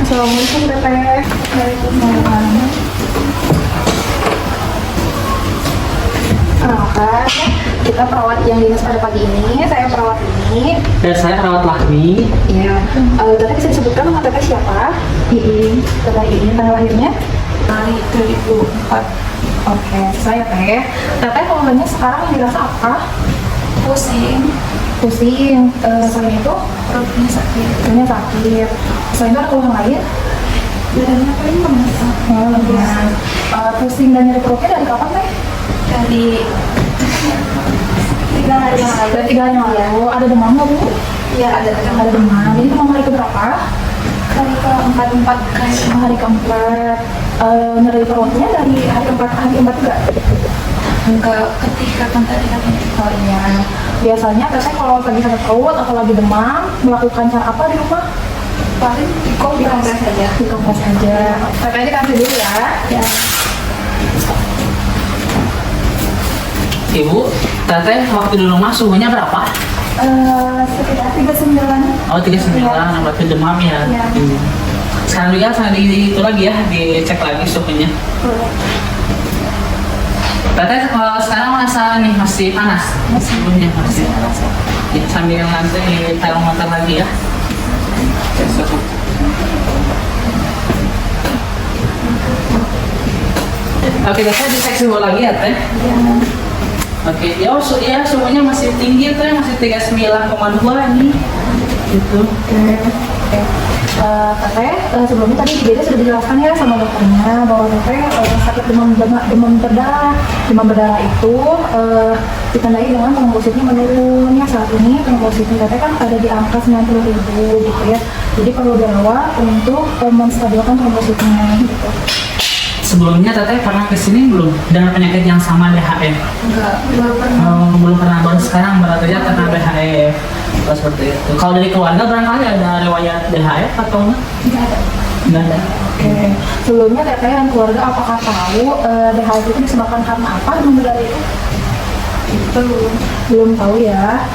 Assalamualaikum Teteh. Waalaikumsalam. Kan, kita perawat yang dinas pada pagi ini. Saya perawat ini. Dan saya perawat Lahmi. Iya. Teteh bisa disebutkan nama Teteh siapa? Teteh ini tanggal lahirnya? Hari 2004. Oke, saya Teh. Teteh keluhannya sekarang yang dirasa apa? Pusing. Selain itu perutnya sakit. Selain itu ada keluhan lain? Badannya paling lemas. Pusing dan nyeri perutnya dari kapan Teh? Dari 3 hari yang lalu. Ada demam nggak Bu? Iya, ada demam. Jadi demam hari keberapa? Hari keempat. Hari keempat. Nyeri perutnya dari hari keempat juga? Enggak, kapan tadi katanya? Oh iya. Biasanya Teteh kalau lagi sakit perut atau lagi demam melakukan cara apa di rumah? Paling dikompres aja. Teteh dikasih dulu ya. Ya. Ibu, Teteh waktu di rumah suhunya berapa? Sekitar 39. Oh 39, berarti demam ya. Iya. Sekarang juga saya itu lagi ya, dicek lagi suhunya. Teteh sekarang merasa nih masih panas? Suhunya masih panas. Ya, sambil nanti termometer lagi ya. Oke, Teteh dicek suhu lagi ya Teh? Iya. Oke, ya suhunya masih tinggi Teh, masih 39,2 ini. Gitu. Teteh, sebelumnya tadi Dede sudah dijelaskan ya sama dokternya bahwa Teteh sakit demam berdarah. Demam berdarah itu ditandai dengan trombositnya menurun. Ya, saat ini trombositnya Teteh kan ada di angka 90.000 gitu ya. Jadi perlu dirawat untuk menstabilkan trombositnya gitu. Sebelumnya Teteh pernah kesini belum dengan penyakit yang sama DHF? Belum pernah. Belum pernah, baru sekarang berarti ya karena DHF. Seperti itu. Kalau dari keluarga barangkali ada riwayat DHF atau enggak? Enggak ada. Oke. Sebelumnya Teteh dan keluarga apakah tahu DHF itu disebabkan karena apa demam berdarah itu? Itu belum tahu ya.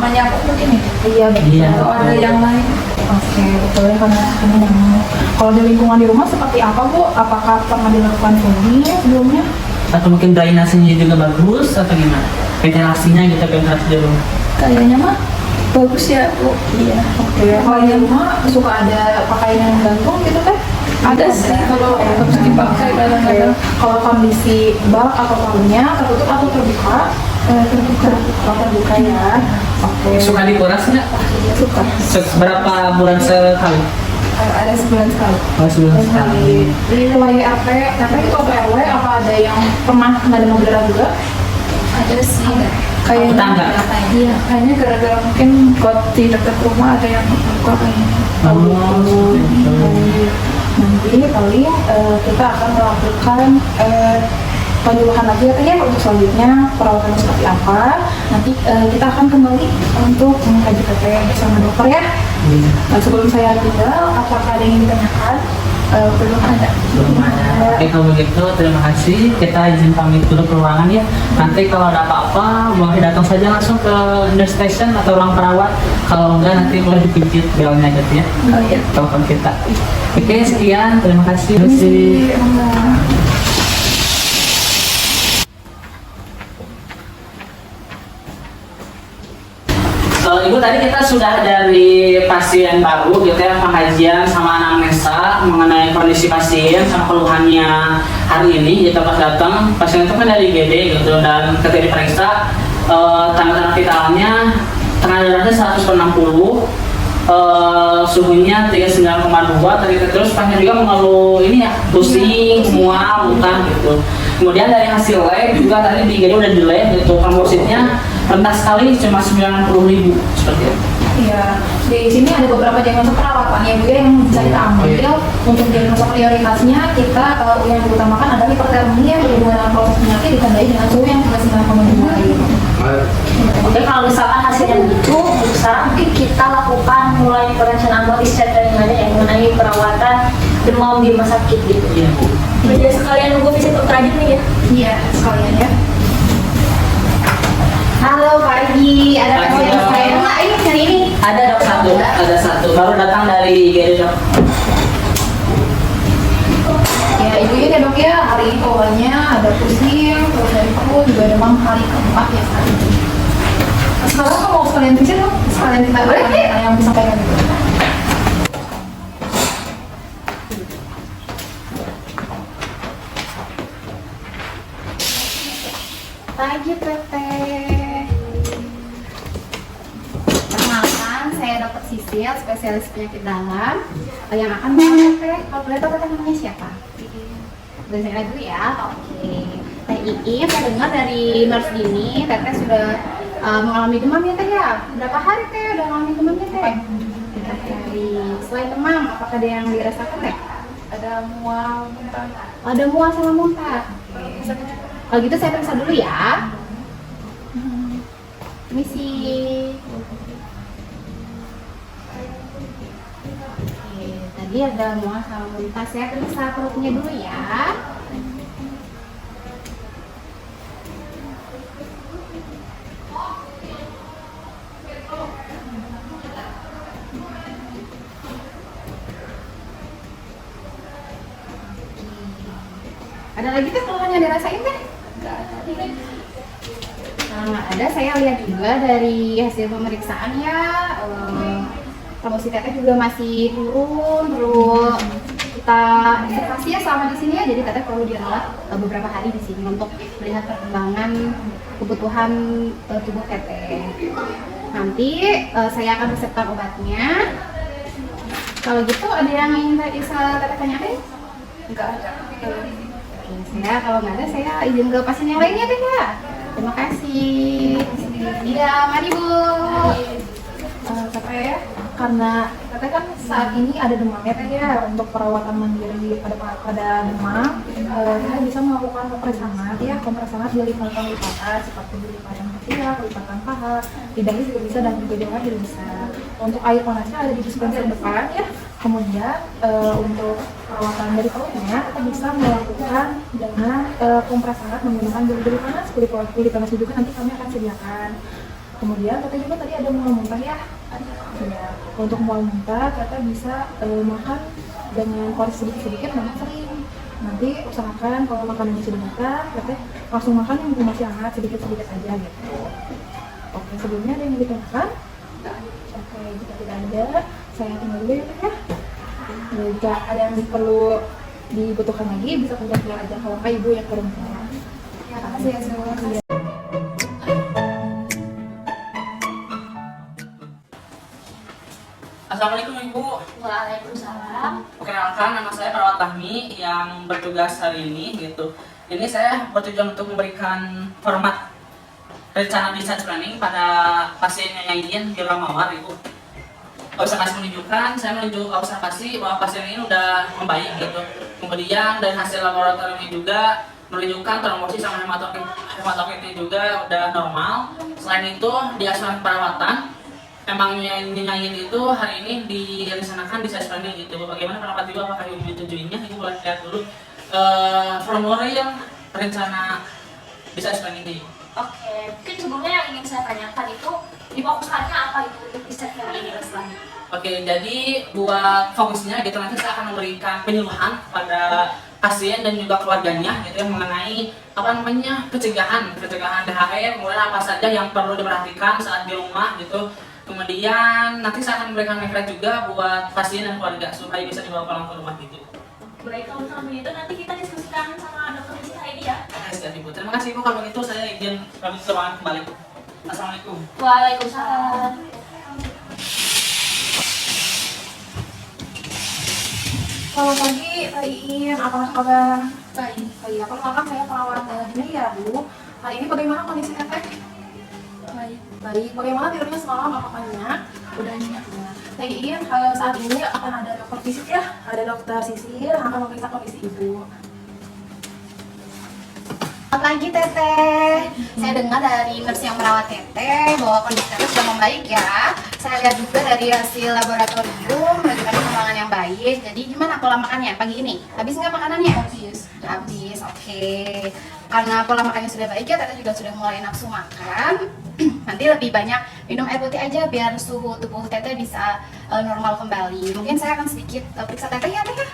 Hanya aku mungkin ya? Iya betul. Iya. Atau ada yang lain? Oke, betul ya karena memang. Kalau di lingkungan di rumah seperti apa Bu? Apakah pernah dilakukan cleaning sebelumnya? Atau mungkin drainasenya juga bagus atau gimana? Ventilasinya gitu, ventilasi di rumah. Kayaknya mah bagus ya Bu. Iya. Oke. Kalau di rumah suka ada pakaian yang gantung gitu kan? Ada sih kalau harus dipakai kadang-kadang. Kalau kondisi bak atau kalungnya tertutup atau terbuka? Terbuka ya. Oke. Suka dikuras nggak? Suka. Berapa bulan sekali? Ada sebulan sekali. Oh, sebulan sekali. Di wilayah RT itu atau RW apa ada yang pernah kena demam berdarah juga? Ada sih. Kayaknya tetangga? Iya, kayaknya gara-gara mungkin buat di dekat rumah ada yang buka kayaknya. Oh, Nanti paling kita akan melakukan penyuluhan lagi ya untuk selanjutnya perawatan seperti apa. Nanti kita akan kembali untuk mengkaji Teteh bersama dokter ya. Nah, sebelum saya tinggal, apakah ada yang ingin ditanyakan? Belum ada. Oke, kalau begitu terima kasih. Kita izin pamit dulu ke ruangan ya. Nanti kalau ada apa-apa boleh datang saja langsung ke nurse station atau ruang perawat. Kalau enggak nanti boleh dipincit belnya gitu ya. Oh iya. Telepon kita. Oke, sekian. Terima kasih. Ibu, tadi kita sudah dari pasien baru gitu ya, pengkajian sama anamnesa mengenai kondisi pasien sama keluhannya hari ini. Kita pas datang, pasien itu kan dari IGD gitu, dan ketika diperiksa tanda-tanda vitalnya tekanan darahnya 160, suhunya 39,2 tadi, terus pasien juga mengeluh ini ya, pusing, mual, muntah gitu. Kemudian dari hasil lab juga tadi di IGD udah di lab gitu, trombositnya rendah sekali, cuma 90.000 seperti itu. Iya, di sini ada beberapa diagnosa perawatan ya Bu ya, yang bisa kita ambil. Untuk diagnosa prioritasnya kita yang diutamakan adalah hipertermia yang berhubungan dengan proses penyakit ditandai dengan suhu yang 39,2. Oke, kalau misalkan hasilnya begitu, sekarang mungkin kita lakukan mulai prevention antibody yang mengenai perawatan demam di rumah sakit gitu. Iya Bu. Jadi sekalian nunggu visit dokter aja nih ya. Iya, sekalian ya. Halo Pak Egi, ada pasien saya nggak ini hari ini? Ada dok satu, baru datang dari IGD dok. Ya, ibunya ya dok ya, hari ini keluhannya ada pusing, terus dari perut, juga demam hari keempat ya saat ini. Nah, sekarang kamu mau sekalian pikir dong, sekalian kita yang disampaikan itu. Pagi Teteh. Perkenalkan, saya Dr. Sisil, spesialis penyakit dalam yang akan merawat Teteh. Kalau boleh tahu Teteh namanya siapa? Dari saya dulu ya. Oke. Teh Iin, saya dengar dari nurse ini Teteh sudah mengalami demam ya Teh ya? Berapa hari Teh udah mengalami demamnya Teh? 4 hari. Selain demam, apakah ada yang dirasakan Teh? Ada mual, muntah. Ada mual sama muntah. Kalau gitu saya periksa dulu ya. Misi. Oke, tadi ada mual sama muntah. Saya periksa perutnya dulu ya. Ada lagi Teh keluhan yang dirasain Teh? Nah, ada, saya lihat juga dari hasil pemeriksaan ya, promosi Teteh juga masih turun, terus kita observasi ya selama di sini ya, jadi Teteh perlu dirawat beberapa hari di sini untuk melihat perkembangan kebutuhan tubuh Teteh. Nanti saya akan resepkan obatnya. Kalau gitu ada yang ingin Teteh tanyain? Enggak ada. Saya kalau nggak ada, saya izin ke pasien yang lainnya Teh ya. Terima kasih. Iya, mari Bu. Teteh ya, karena Teteh kan saat ini ada demam ya Teh ya, untuk perawatan mandiri pada demam, Teteh bisa melakukan kompres hangat ya, kompres hangat di lipatan seperti di lipatan ketiak, lipatan paha, di dahi juga bisa dan juga di leher juga bisa. Untuk air panasnya ada di dispenser depan ya. Kemudian untuk perawatan dari perutnya kita bisa melakukan dengan kompres hangat menggunakan gel panas, kulit panas juga nanti kami akan sediakan. Kemudian Teteh juga tadi ada mual muntah ya. Ya, untuk mual muntah Teteh bisa makan dengan porsi sedikit-sedikit, namun sering. Nanti usahakan kalau makanannya sudah matang, Teteh langsung makan yang masih hangat sedikit-sedikit aja gitu. Oke, sebelumnya ada yang ditanyakan? Oke, jika tidak ada, saya tinggal dulu ya Teh ya. Jika ada yang perlu dibutuhkan lagi, bisa kontak aja kalau Ibu yang kirim. Ya, makasih ya semua. Assalamualaikum Ibu. Waalaikumsalam. Perkenalkan, nama saya Perawat Tahmi yang bertugas hari ini gitu. Ini saya bertujuan untuk memberikan format rencana discharge planning pada pasiennya Iin di ruang mawar Ibu. Observasi menunjukkan, saya menunjuk observasi bahwa pasien ini udah membaik gitu. Kemudian dari hasil laboratorium ini juga menunjukkan trombosit sama hematokrit juga udah normal. Selain itu di asuhan perawatan emangnya Iin itu hari ini dilaksanakan discharge planning gitu. Bagaimana pendapat Ibu, apakah Ibu menyetujuinya? Ibu boleh lihat dulu formulir rencana discharge planning ini. Oke, mungkin sebelumnya yang ingin saya tanyakan itu difokuskannya apa itu untuk riset yang ini selanjutnya? Oke, jadi buat fokusnya gitu nanti saya akan memberikan penyuluhan pada pasien dan juga keluarganya gitu ya mengenai apa namanya pencegahan DHE, kemudian apa saja yang perlu diperhatikan saat di rumah gitu. Kemudian nanti saya akan memberikan leaflet juga buat pasien dan keluarga supaya bisa dibawa pulang ke rumah gitu. Baik, kalau misalnya itu nanti kita diskusikan sama dokter Jessica ini ya. Siap Ibu. Terima kasih Ibu, kalau begitu saya izin pamit ke ruangan kembali. Assalamualaikum. Waalaikumsalam. Selamat pagi, Pak Iin. Apa kabar? Baik. Baik. Perkenalkan saya perawat ini ya, Bu. Hari ini bagaimana kondisi Teteh? Baik. Baik. Bagaimana tidurnya semalam? Apakah nyenyak? Udah nyenyak. Teh Iin, saat ini akan ada dokter visit ya. Ada dokter Sisil yang akan memeriksa kondisi Ibu. Selamat pagi Teteh. Saya dengar dari nurse yang merawat Teteh bahwa kondisi Teteh sudah membaik ya. Saya lihat juga dari hasil laboratorium menunjukkan perkembangan yang baik. Jadi gimana pola makannya pagi ini? Habis nggak makanannya? Habis. Habis, oke. Karena pola makannya sudah baik ya, Teteh juga sudah mulai nafsu makan. Nanti lebih banyak minum air putih aja biar suhu tubuh Teteh bisa normal kembali. Mungkin saya akan sedikit periksa Teteh ya Teh ya.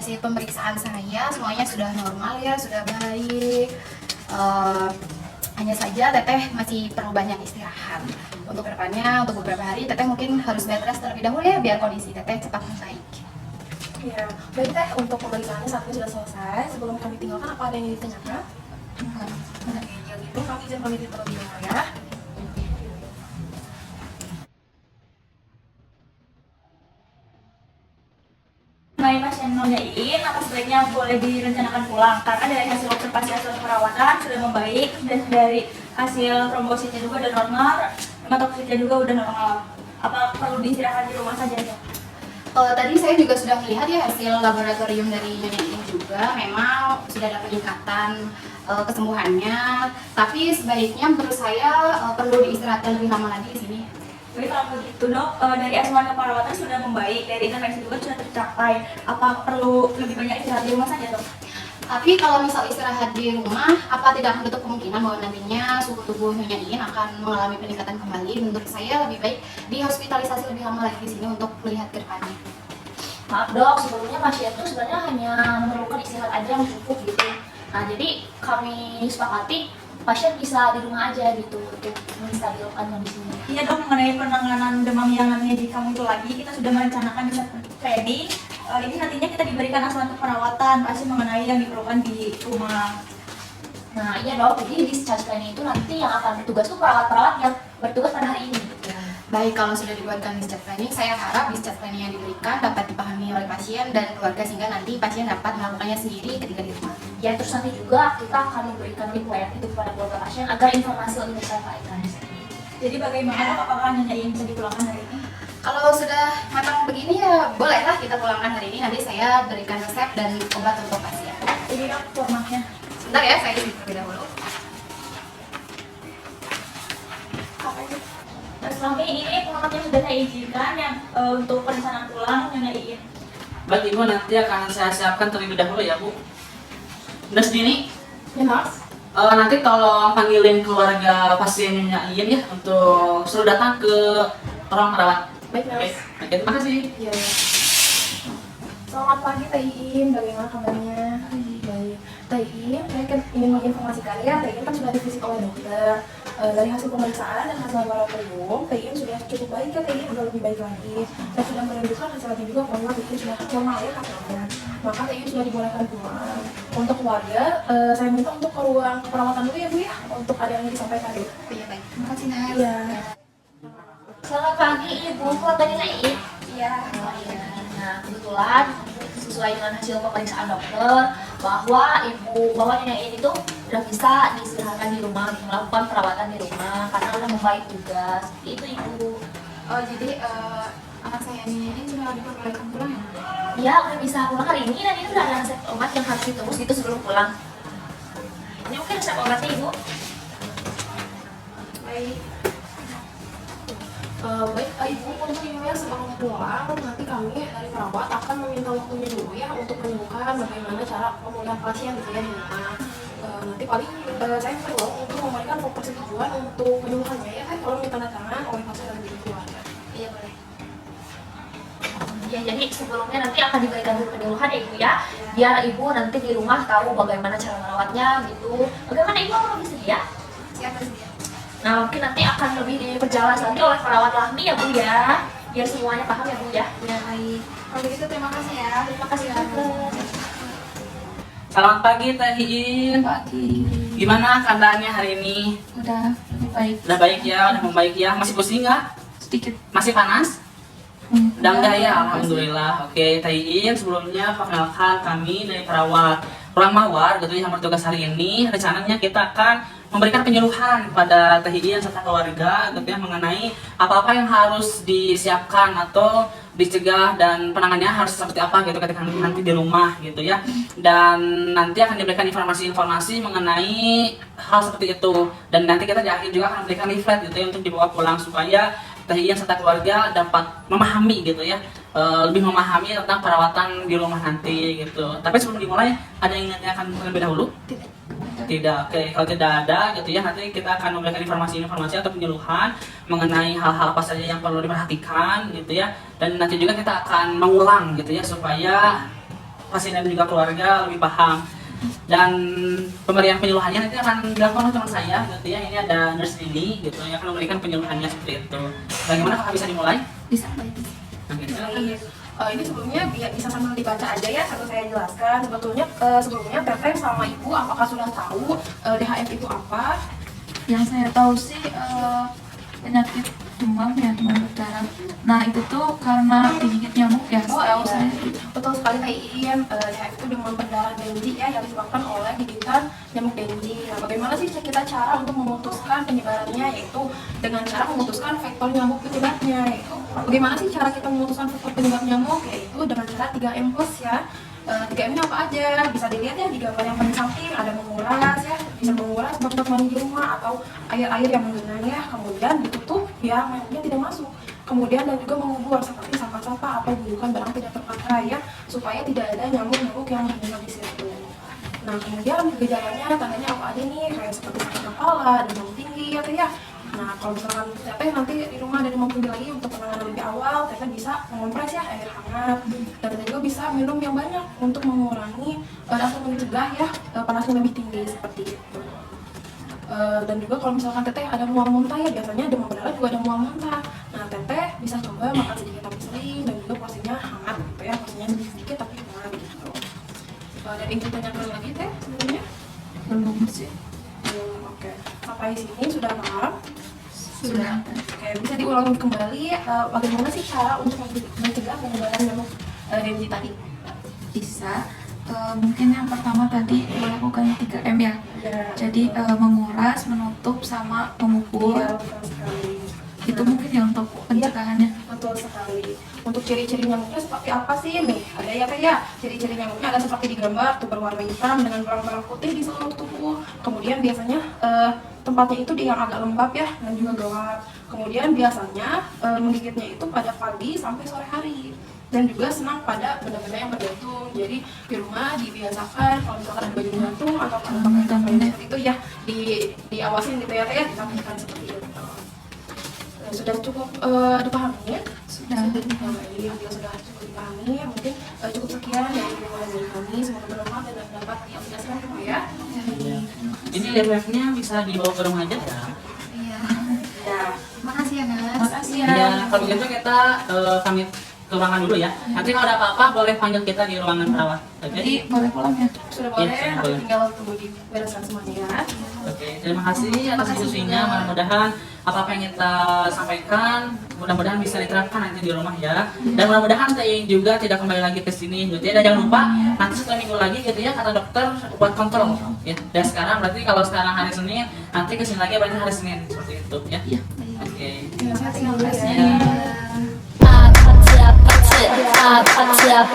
hasil pemeriksaan saya semuanya sudah normal ya, sudah baik. Hanya saja Teteh masih perlu banyak istirahat. Untuk kedepannya, untuk beberapa hari Teteh mungkin harus bed rest terlebih dahulu ya, biar kondisi Teteh cepat membaik. Ya, baik Teh, untuk pemeriksaannya saat ini sudah selesai. Sebelum kami tinggalkan, apa ada yang ingin ditanyakan? Oke, yang itu kami izin pamit terlebih dahulu ya. Mengenai pasien Nyonya Iin, apa sebaiknya boleh direncanakan pulang? Karena dari hasil observasi hasil perawatan sudah membaik dan dari hasil trombositnya juga udah normal, hematokritnya juga udah normal. Apa perlu diistirahat di rumah saja ya? Tadi saya juga sudah melihat ya hasil laboratorium dari Nyonya Iin juga memang sudah ada peningkatan kesembuhannya. Tapi sebaiknya menurut saya perlu diistirahatkan lebih lama lagi di sini. Jadi kalau begitu dok, dari asuhan keperawatan sudah membaik, dari intervensi juga sudah tercapai. Apa perlu lebih banyak istirahat di rumah saja dok? Tapi kalau misal istirahat di rumah, apa tidak menutup kemungkinan bahwa nantinya suhu tubuh Nyonya Iin akan mengalami peningkatan kembali? Menurut saya lebih baik dihospitalisasi lebih lama lagi di sini untuk melihat ke depannya. Maaf dok, sebelumnya pasien itu sebenarnya hanya memerlukan istirahat aja yang cukup gitu. Nah jadi kami sepakati pasien bisa di rumah aja gitu untuk menstabilkan kondisinya. Iya dok, mengenai penanganan demam yang namanya di kamu itu lagi, kita sudah merencanakan di training. Ini nantinya kita diberikan asuhan perawatan pasien mengenai yang diperlukan di rumah. Nah iya dok, jadi discharge planning itu nanti yang akan bertugas itu perawat-perawat yang bertugas pada hari ini. Baik, kalau sudah dibuatkan discharge planning, saya harap discharge planning yang diberikan dapat dipahami oleh pasien dan keluarga sehingga nanti pasien dapat melakukannya sendiri ketika di rumah. Ya terus nanti juga kita akan memberikan request itu kepada keluarga pasien agar informasi lebih tersampaikan. Jadi bagaimana apakah Nyonya Iin bisa dipulangkan hari ini? Kalau sudah matang begini ya bolehlah kita pulangkan hari ini. Nanti saya berikan resep dan obat untuk pasien. Jadi dok, formatnya. Sebentar ya, saya isi terlebih dahulu. Dan selama ini formatnya sudah saya izinkan yang untuk perencanaan pulang Nyonya Iin. Baik Ibu, nanti akan saya siapkan terlebih dahulu ya Bu. Udah segini? Ya Mas. Nanti tolong panggilin keluarga pasien Nyonya Iin ya untuk suruh datang ke ruang perawat. Baik Oke, Mas. oke, terima kasih. Ya. Selamat pagi Teh Iin, bagaimana kabarnya? Baik. Teh Iin, saya ingin menginformasikan ya, Teh Iin kan sudah divisit oleh dokter. Dari hasil pemeriksaan dan hasil laboratorium, Teh Iin sudah cukup baik ya, Teh Iin udah lebih baik lagi. Saya sudah menunjukkan hasilnya juga bahwa Teh Iin sudah normal ya hasilnya. Maka Teh Iin sudah dibolehkan pulang. Untuk keluarga, saya minta untuk ke ruang perawatan dulu ya Bu ya, untuk ada yang disampaikan dulu. Iya baik, terima kasih Nas. Iya. Selamat pagi Ibu, kok tadi Nyonya Iin? Iya. Nah kebetulan sesuai dengan hasil pemeriksaan dokter bahwa Nyonya Iin itu udah bisa diistirahatkan di rumah, melakukan perawatan di rumah karena udah membaik juga. Seperti itu Ibu. Oh jadi anak saya ini sudah diperbolehkan pulang ya? Iya udah bisa pulang hari ini dan ini udah ada resep obat yang harus ditebus gitu sebelum pulang. Ini mungkin resep obatnya Ibu. Baik. Baik, Ibu, untuk email sebelum pulang, nanti kami dari perawat akan meminta waktunya dulu ya untuk menemukan bagaimana cara pemulihan pasien gitu ya di rumah. Nanti paling saya perlu untuk memberikan persetujuan untuk penyembuhannya ya kan, kalau minta tanda tangan oleh pasien dan juga keluarga. Iya boleh. Ya jadi sebelumnya nanti akan diberikan dulu penyuluhan ya Ibu ya, biar Ibu nanti di rumah tahu bagaimana cara merawatnya gitu. Bagaimana Ibu mau bersedia? Siap bersedia. Nah mungkin nanti akan lebih diperjelas lagi oleh perawat Lahmi ya Bu ya, biar semuanya paham ya Bu ya. Ya baik. Kalau begitu terima kasih ya. Terima kasih dokter. Selamat pagi Teh Iin. Pagi. Gimana keadaannya hari ini? Udah lebih baik Udah baik ya, udah membaik ya. Masih pusing nggak? sedikit. Masih panas? Udah enggak ya, alhamdulillah. Oke, Teh Iin, sebelumnya perkenalkan kami dari perawat ruang mawar gitu yang bertugas hari ini. Rencananya kita akan memberikan penyuluhan kepada Teh Iin serta keluarga gitu ya mengenai apa-apa yang harus disiapkan atau dicegah dan penanganannya harus seperti apa gitu ketika nanti di rumah gitu ya. Dan nanti akan diberikan informasi-informasi mengenai hal seperti itu. Dan nanti kita di akhir juga akan memberikan leaflet gitu ya untuk dibawa pulang supaya Teh Iin serta keluarga dapat memahami gitu ya, lebih memahami tentang perawatan di rumah nanti gitu. Tapi sebelum dimulai, ada yang akan terlebih dahulu? Tidak. Oke, kalau tidak ada gitu ya, nanti kita akan memberikan informasi-informasi atau penyuluhan mengenai hal-hal apa saja yang perlu diperhatikan gitu ya. Dan nanti juga kita akan mengulang gitu ya supaya pasien dan juga keluarga lebih paham. Dan pemberian penyuluhannya nanti akan dilakukan oleh teman saya gitu ya. Ini ada nurse Lily gitu yang akan memberikan penyuluhannya seperti itu. Bagaimana kakak bisa dimulai? Bisa. Oke, silakan. Ini sebelumnya bisa sambil dibaca aja ya, sambil saya jelaskan. Sebelumnya Teteh sama Ibu apakah sudah tahu DHF itu apa? Yang saya tahu sih penyakit demam ya, demam berdarah. Nah itu tuh karena digigit nyamuk ya, setahu saya. Betul sekali Kak Iin, DHF itu demam berdarah dengue ya, yang disebabkan oleh gigitan nyamuk dengue. Nah, bagaimana sih kita cara untuk memutuskan penyebarannya, yaitu dengan cara memutuskan vektor nyamuk penyebabnya. Yaitu bagaimana sih cara kita memutuskan vektor penyebab nyamuk, yaitu dengan cara 3M+ ya. 3M-nya apa aja? Bisa dilihat ya di gambar yang paling samping, ada menguras ya, bisa menguras bak-bak mandi di rumah atau air-air yang menggenang ya, kemudian ditutup biar nyamuknya tidak masuk. Kemudian dan juga mengubur seperti sampah-sampah atau gundukan barang tidak terpakai ya, supaya tidak ada nyamuk-nyamuk yang menginap di situ. Nah, kemudian gejalanya tandanya apa aja nih? Kayak seperti sakit kepala, demam tinggi ya teh ya. Nah, kalau misalkan Teteh nanti di rumah ada demam tinggi lagi, untuk penanganan lebih awal, Teteh bisa mengompres ya air hangat. Dan Teteh juga bisa minum yang banyak untuk mengurangi atau mencegah ya panasnya lebih tinggi seperti itu. Dan juga kalau misalkan Teteh ada mual muntah ya, biasanya demam berdarah juga ada mual muntah. Nah, Teteh bisa coba makan sedikit tapi sering, dan juga porsinya hangat gitu ya, porsinya sedikit tapi hangat gitu. Dan ingin ditanyakan lagi Teh sebenarnya? Belum sih. Oke, sampai sini sudah paham? Sudah. Oke, bisa diulangi kembali bagaimana sih cara untuk mencegah penyebaran nyamuk dengue tadi? Bisa. Mungkin yang pertama tadi melakukan 3M ya. Jadi menguras, menutup, sama memukul. Iya, betul sekali. Itu mungkin ya untuk pencegahannya. Betul sekali. Untuk ciri-ciri nyamuknya seperti apa sih nih? Ada ya Teh ya? Ciri-ciri nyamuknya ada seperti di gambar, tuh berwarna hitam dengan berang-berang putih di seluruh tubuh. Kemudian biasanya tempatnya itu di yang agak lembab ya, dan juga gelap. Kemudian biasanya menggigitnya itu pada pagi sampai sore hari. Dan juga senang pada benda-benda yang bergantung. Jadi di rumah dibiasakan kalau misalkan ada baju gantung atau ada pakaian seperti itu ya, diawasin gitu ya Teh ya, disampaikan seperti itu. Sudah cukup dipahami ya? Sudah. Jadi apabila sudah cukup dipahami, mungkin cukup sekian dari informasi dari kami. Semoga bermanfaat dan dapat diaplikasikan semua ya. Ini live-nya bisa dibawa ke rumah aja ya. Iya. Ya, Makasih ya Nas. makasih ya. Ya, kalau gitu kita pamit ke ruangan dulu ya. Nanti kalau ada apa-apa boleh panggil kita di ruangan perawat. Oke. Jadi boleh pulang ya. Sudah boleh, Iya, sudah nanti boleh. tinggal tunggu dibereskan semuanya ya. Oke, terima kasih atas diskusinya. Mudah-mudahan apa yang kita sampaikan mudah-mudahan bisa diterapkan nanti di rumah ya. Dan mudah-mudahan Teh juga tidak kembali lagi ke sini gitu ya. Dan jangan lupa nanti 1 minggu lagi gitu ya kata dokter buat kontrol ya. Dan sekarang berarti kalau sekarang hari Senin, nanti kesini lagi berarti hari Senin seperti itu ya. Iya. Oke. Terima kasih dulu ya. Ya.